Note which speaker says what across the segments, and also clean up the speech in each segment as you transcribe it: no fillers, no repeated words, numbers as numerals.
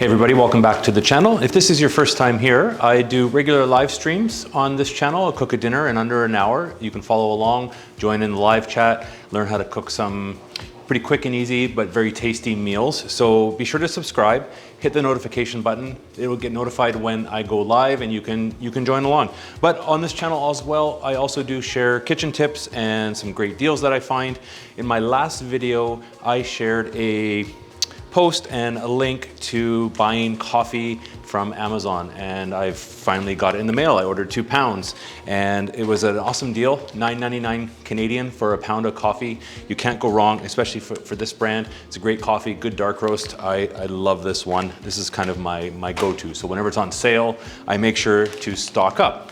Speaker 1: Hey everybody, welcome back to the channel. If this is your first time here, I do regular live streams on this channel. I'll cook a dinner in under an hour. You can follow along, join in the live chat, learn how to cook some pretty quick and easy but very tasty meals. So be sure to subscribe, hit the notification button. It will get notified when I go live and you can join along. But on this channel as well, I also do share kitchen tips and some great deals that I find. In my last video, I shared a post and a link to buying coffee from Amazon, and I've finally got it in the mail. I ordered 2 pounds and it was an awesome deal, $9.99 Canadian for a pound of coffee. You can't go wrong, especially for this brand. It's a great coffee, good dark roast. I love this one. This is kind of my go-to. So whenever it's on sale, I make sure to stock up.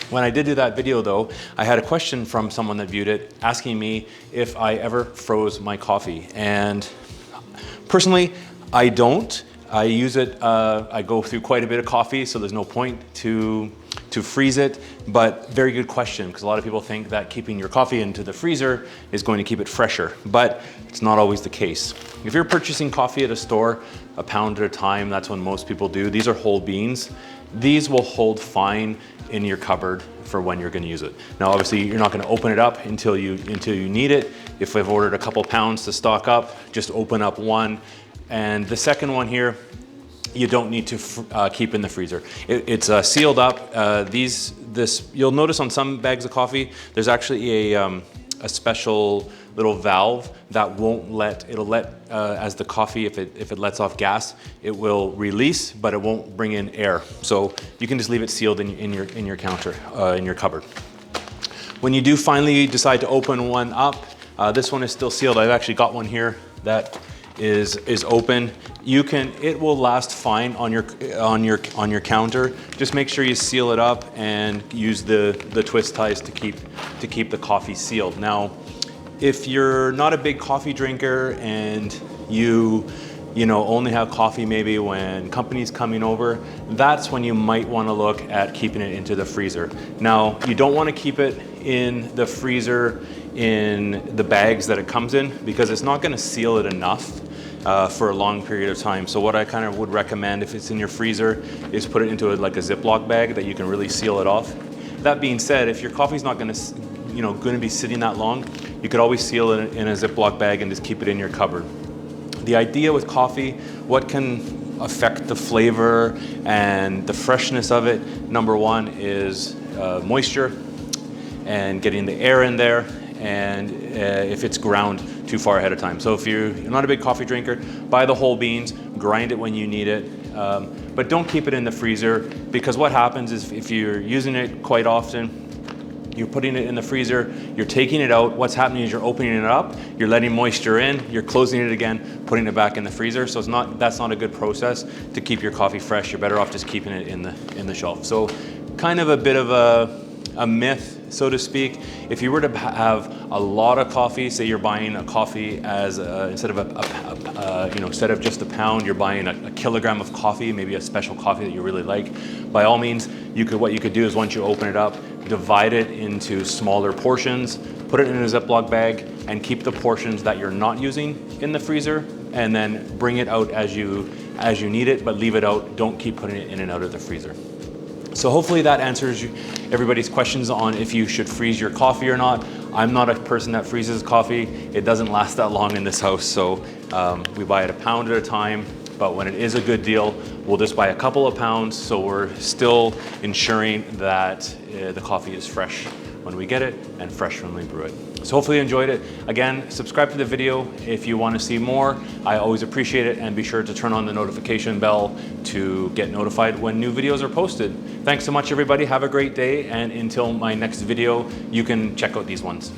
Speaker 1: When I did do that video though, I had a question from someone that viewed it asking me if I ever froze my coffee. And personally, I don't. I use it, I go through quite a bit of coffee, so there's no point to freeze it, but very good question, because a lot of people think that keeping your coffee into the freezer is going to keep it fresher, but it's not always the case. If you're purchasing coffee at a store, a pound at a time, that's what most people do. These are whole beans. These will hold fine in your cupboard for when you're going to use it. Now, obviously, you're not going to open it up until you need it. If I've ordered a couple pounds to stock up, just open up one. And the second one here, you don't need to keep in the freezer. It's sealed up. You'll notice on some bags of coffee, there's actually a special little valve that won't let, as the coffee, if it lets off gas, it will release, but it won't bring in air. So you can just leave it sealed in your counter, in your cupboard. When you do finally decide to open one up, this one is still sealed. I've actually got one here that is open. It will last fine on your counter. Just make sure you seal it up and use the twist ties to keep the coffee sealed. Now, if you're not a big coffee drinker and you only have coffee maybe when company's coming over, that's when you might want to look at keeping it into the freezer. Now, you don't want to keep it in the freezer in the bags that it comes in, because it's not going to seal it enough for a long period of time. So what I kind of would recommend, if it's in your freezer, is put it into like a Ziploc bag that you can really seal it off. That being said, if your coffee's not going to be sitting that long, you could always seal it in a Ziploc bag and just keep it in your cupboard. The idea with coffee, what can affect the flavor and the freshness of it, number one is moisture and getting the air in there, and if it's ground too far ahead of time. So if you're not a big coffee drinker, buy the whole beans, grind it when you need it, but don't keep it in the freezer, because what happens is if you're using it quite often, you're putting it in the freezer, you're taking it out, what's happening is you're opening it up, you're letting moisture in, you're closing it again, putting it back in the freezer. So that's not a good process to keep your coffee fresh. You're better off just keeping it in the shelf. So kind of a bit of a myth, so to speak. If you were to have a lot of coffee, say you're buying a coffee as instead of just a pound, you're buying a kilogram of coffee, maybe a special coffee that you really like. By all means, what you could do is once you open it up, divide it into smaller portions, put it in a Ziploc bag, and keep the portions that you're not using in the freezer, and then bring it out as you need it, but leave it out. Don't keep putting it in and out of the freezer. So hopefully that answers everybody's questions on if you should freeze your coffee or not. I'm not a person that freezes coffee. It doesn't last that long in this house, so we buy it a pound at a time. But when it is a good deal, we'll just buy a couple of pounds, so we're still ensuring that the coffee is fresh when we get it and fresh when we brew it. So hopefully you enjoyed it. Again, subscribe to the video if you want to see more. I always appreciate it, and be sure to turn on the notification bell to get notified when new videos are posted. Thanks so much, everybody. Have a great day, and until my next video, you can check out these ones.